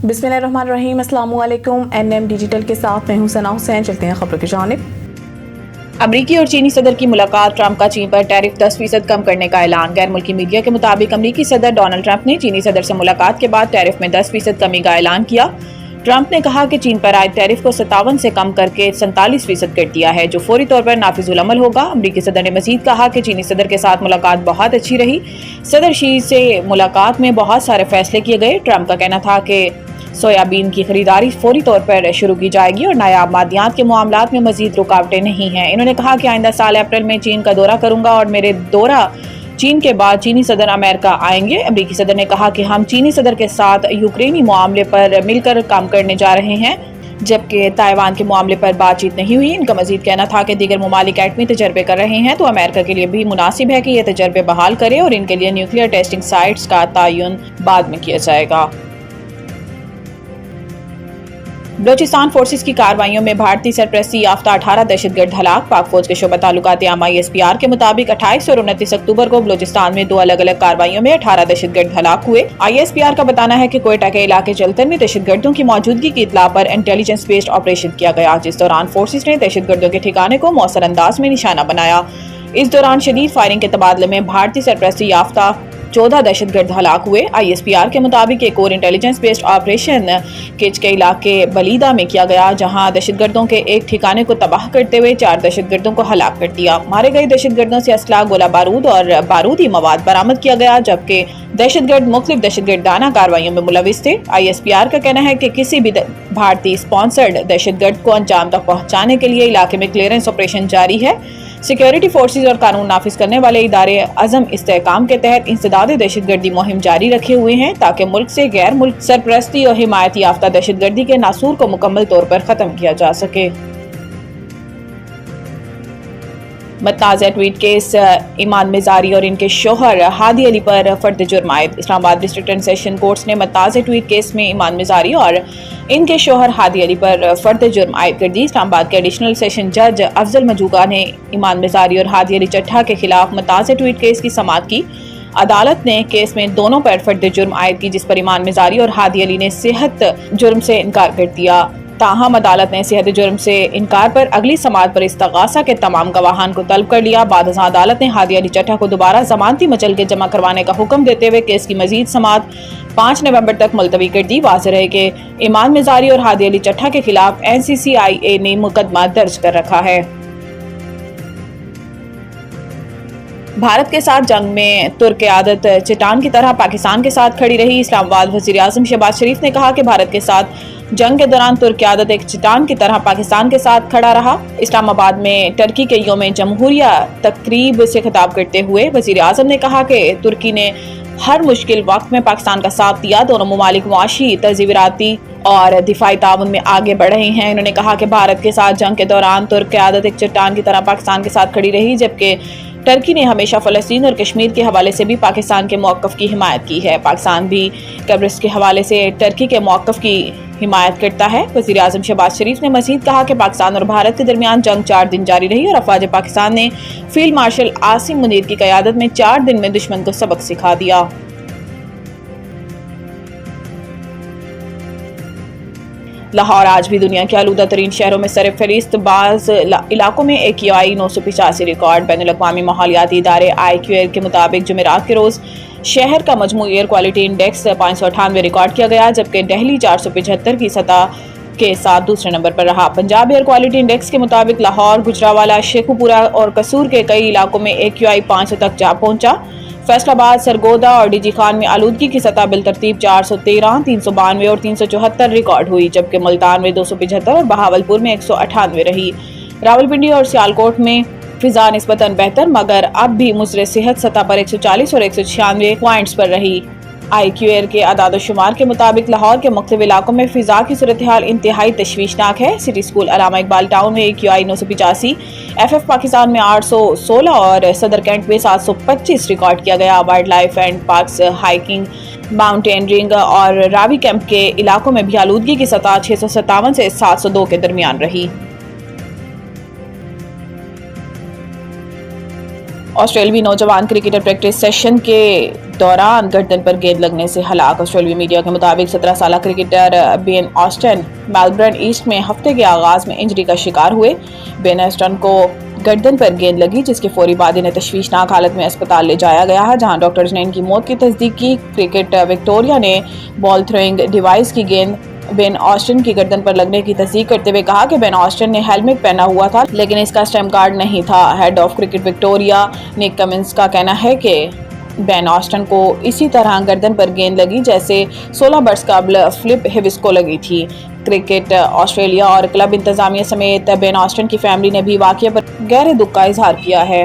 बिस्मिल्लाहिर्रहमानिर्रहीम, अस्सलाम वालेकुम। NM डिजिटल के साथ मैं हूं सना हुसैन। चलते हैं खबरों की जानिब। अमरीकी और चीनी सदर की मुलाकात, ट्रंप का चीन पर टैरिफ 10% कम करने का ऐलान। गैर मुल्की मीडिया के मुताबिक अमरीकी सदर डोनाल्ड ट्रंप ने चीनी सदर से मुलाकात के बाद टैरिफ में 10% कमी का ऐलान किया। ट्रंप ने कहा कि चीन पर आए टैरिफ को 57 से कम करके 47% कर दिया है, जो फौरी तौर पर नाफिजुल अमल होगा। अमरीकी सदर ने मजीद कहा कि चीनी सदर के साथ मुलाकात बहुत अच्छी रही। सदर शी से मुलाकात में बहुत सारे फैसले किए गए। ट्रंप का कहना था कि सोयाबीन की खरीदारी फौरी तौर पर शुरू की जाएगी और नायाब मादियात के मामलात में मजीद रुकावटें नहीं हैं। इन्होंने कहा कि आइंदा साल अप्रैल में चीन का दौरा करूंगा और मेरे दौरा चीन के बाद चीनी सदर अमेरिका आएंगे। अमरीकी सदर ने कहा कि हम चीनी सदर के साथ यूक्रेनी मामले पर मिलकर काम करने जा रहे हैं, जबकि ताइवान के मामले पर बातचीत नहीं हुई। इनका मजीद कहना था कि दीगर ममालिक एटमी तजर्बे कर रहे हैं, तो अमेरिका के लिए भी मुनासिब है कि ये तजर्बे बहाल करे और इनके लिए न्यूक्लियर टेस्टिंग साइट्स का तयन बाद में किया जाएगा। बलोचिस्तान फोर्सेस की कार्रवाइयों में भारतीय सरपरस्ती याफ्ता 18 दहशतगर्द हलाक। पाक फौज के शोबा ताल्लुकात आमा ISPR के मुताबिक 28 और 29 अक्टूबर को बलोचिस्तान में 2 अलग अलग कार्रवाइयों में 18 दहशतगर्द हलाक हुए। ISPR का बताना है कि कोयटा के इलाके जलतन में दहशतगर्दों की मौजूदगी की इत्तला पर इंटेलिजेंस बेस्ड ऑपरेशन किया गया, जिस दौरान फोर्सेस ने दहशतगर्दों के ठिकाने को मौसर अंदाज में निशाना बनाया। इस दौरान शदीद फायरिंग के तबादले में भारतीय सरपरस्ती याफ्ता 14 दहशतगर्द हलाक हुए। ISPR के मुताबिक एक और इंटेलिजेंस बेस्ड ऑपरेशन किच के इलाके बलीदा में किया गया, जहां दहशतगर्दों के एक ठिकाने को तबाह करते हुए 4 दहशतगर्दों को हलाक कर दिया। मारे गए दहशतगर्दों से असला, गोला बारूद और बारूदी मवाद बरामद किया गया, जबकि दहशतगर्द मुख्तलिफ दहशतगर्दाना कार्रवाइयों में मुलविस थे। ISPR का कहना है कि किसी भी भारतीय स्पॉन्सर्ड दहशतगर्द को अंजाम तक पहुंचाने के लिए इलाके में क्लियरेंस ऑपरेशन जारी है। सिक्योरिटी फोर्सेज और कानून नाफिज करने वाले इदारे अज़म इस्तेहकाम के तहत इंसदाद दहशतगर्दी मुहिम जारी रखे हुए हैं, ताकि मुल्क से गैर मुल्क सरपरस्ती और हिमायत याफ्ता दहशतगर्दी के नासूर को मुकम्मल तौर पर खत्म किया जा सके। मतनाज़ा ट्वीट केस, ईमान मिजारी और इनके शोहर हादी अली पर फर्द जुर्म आयद। Islamabad district and session courts ने मतनाज़ा ट्वीट केस में ईमान मिजारी और इनके शोहर हादी अली पर फर्द जुर्म आयद कर दी। इस्लामाबाद के एडिशनल सेशन जज अफजल मजूगा ने ईमान मिजारी और हादी अली चट्ठा के खिलाफ मतनाज़ा ट्वीट केस की समाअत की। अदालत ने केस में दोनों पर फर्द जुर्म आयद की, जिस पर ईमान मिजारी और हादी अली ने सेहत जुर्म से इनकार कर दिया। ताहम अदालत ने सेहत जुर्म से इनकार पर अगली समाअत पर इस्तगासा के तमाम गवाहान को तलब कर लिया। बाद अदालत ने हादी अली चट्ठा को दोबारा जमानती मचल के जमा करवाने का हुक्म देते हुए केस की मजीद समाअत 5 नवंबर तक मुलतवी कर दी। वाज़ेह है कि ईमान मिजारी और हादी अली चट्ठा के खिलाफ NCCIA ने मुकदमा दर्ज कर रखा है। भारत के साथ जंग में तुर्क क़यादत चट्टान की तरह पाकिस्तान के साथ खड़ी रही। इस्लामाबाद वज़ीर आज़म शहबाज शरीफ ने कहा कि भारत के साथ जंग के दौरान तुर्क क़यादत एक चट्टान की तरह पाकिस्तान के साथ खड़ा रहा। इस्लामाबाद में टर्की के यौम जमहूरिया तकरीब से खिताब करते हुए वज़ीर आज़म ने कहा कि तुर्की ने हर मुश्किल वक्त में पाकिस्तान का साथ दिया। दोनों ममालिक मुआशी, तज़ीराती और दिफाई ताउन में आगे बढ़ रहे हैं। उन्होंने कहा कि भारत के साथ जंग के दौरान तुर्क क़यादत एक चट्टान की तरह पाकिस्तान के साथ खड़ी रही, जबकि टर्की ने हमेशा फ़लस्तीन और कश्मीर के हवाले से भी पाकिस्तान के मौक़िफ़ की हिमायत की है। पाकिस्तान भी कब्रिस के हवाले से टर्की के मौक़िफ़ की हिमायत करता है। वज़ीर आज़म शहबाज शरीफ ने मज़ीद कहा कि पाकिस्तान और भारत के दरमियान जंग 4 दिन जारी रही और अफ़वाज पाकिस्तान ने फील्ड मार्शल आसिम मुनीर की क़यादत में 4 दिन में दुश्मन को सबक सिखा दिया। लाहौर आज भी दुनिया के आलूदा तरीन शहरों में सर फहरिस्त, बाज़ इलाकों में AQI 985 रिकॉर्ड। बैनुल-अक़वामी माहौलियाती इदारे IQAir के मुताबिक जुमेरात के रोज़ शहर का मजमू एयर क्वालिटी इंडेक्स 598 रिकॉर्ड किया गया, जबकि दिल्ली 475 की सतह के साथ दूसरे नंबर पर रहा। पंजाब एयर क्वालिटी इंडेक्स के मुताबिक लाहौर, गुजरावाला, शेखुपुरा और कसूर के कई इलाकों में AQI 500 तक जा पहुंचा। फैसलाबाद, सरगोदा और DG खान में आलूदगी की सतह बिलतरतीब 413, 392 और 374 रिकॉर्ड हुई, जबकि मुल्तान में 275 और बहावलपुर में 198 रही। रावलपिंडी और सियालकोट में फिजा निस्बतन बेहतर, मगर अब भी मुज़र सेहत सतह पर 140 और 196 पॉइंट्स पर रही। IQAir के अदाद-ओ-शुमार के मुताबिक लाहौर के मुख्तलिफ इलाकों में फिजा की सूरत हाल इंतहाई तशवीशनाक है। City school Allama Iqbal town में AQI 985, FF पाकिस्तान में 816 और सदर कैंट में 725 रिकॉर्ड किया गया। Wild life and parks, hiking, mountaineering और रावी कैंप के इलाकों में भी आलूदगी की सतह 657 से 702 के दरमियान रही। ऑस्ट्रेलवी नौजवान क्रिकेटर प्रैक्टिस सेशन के दौरान गर्दन पर गेंद लगने से हलाक। ऑस्ट्रेलियाई मीडिया के मुताबिक 17 साल cricketer Ben Austin Melbourne East में हफ्ते के आगाज में इंजरी का शिकार हुए। बेन ऑस्टन को गर्दन पर गेंद लगी, जिसके फौरी बाद इन्हें तशवीशनाक हालत में अस्पताल ले जाया गया है, जहां डॉक्टर्स ने इनकी मौत की तस्दीक की। क्रिकेट विक्टोरिया ने बॉल थ्रोइंग डिवाइस की गेंद बेन ऑस्टन की गर्दन पर लगने की तस्दीक करते हुए कहा कि बेन ऑस्टन ने हेलमेट पहना हुआ था, लेकिन इसका स्टैम्प कार्ड नहीं था। Head of Cricket Victoria Nick Cummins का कहना है कि बेन ऑस्टन को इसी तरह गर्दन पर गेंद लगी जैसे 16 बरस कबल फिलिप हेविस को लगी थी। क्रिकेट ऑस्ट्रेलिया और क्लब इंतजामिया समेत बेन ऑस्टन की फैमिली ने भी वाकये पर गहरे दुख का इजहार किया है।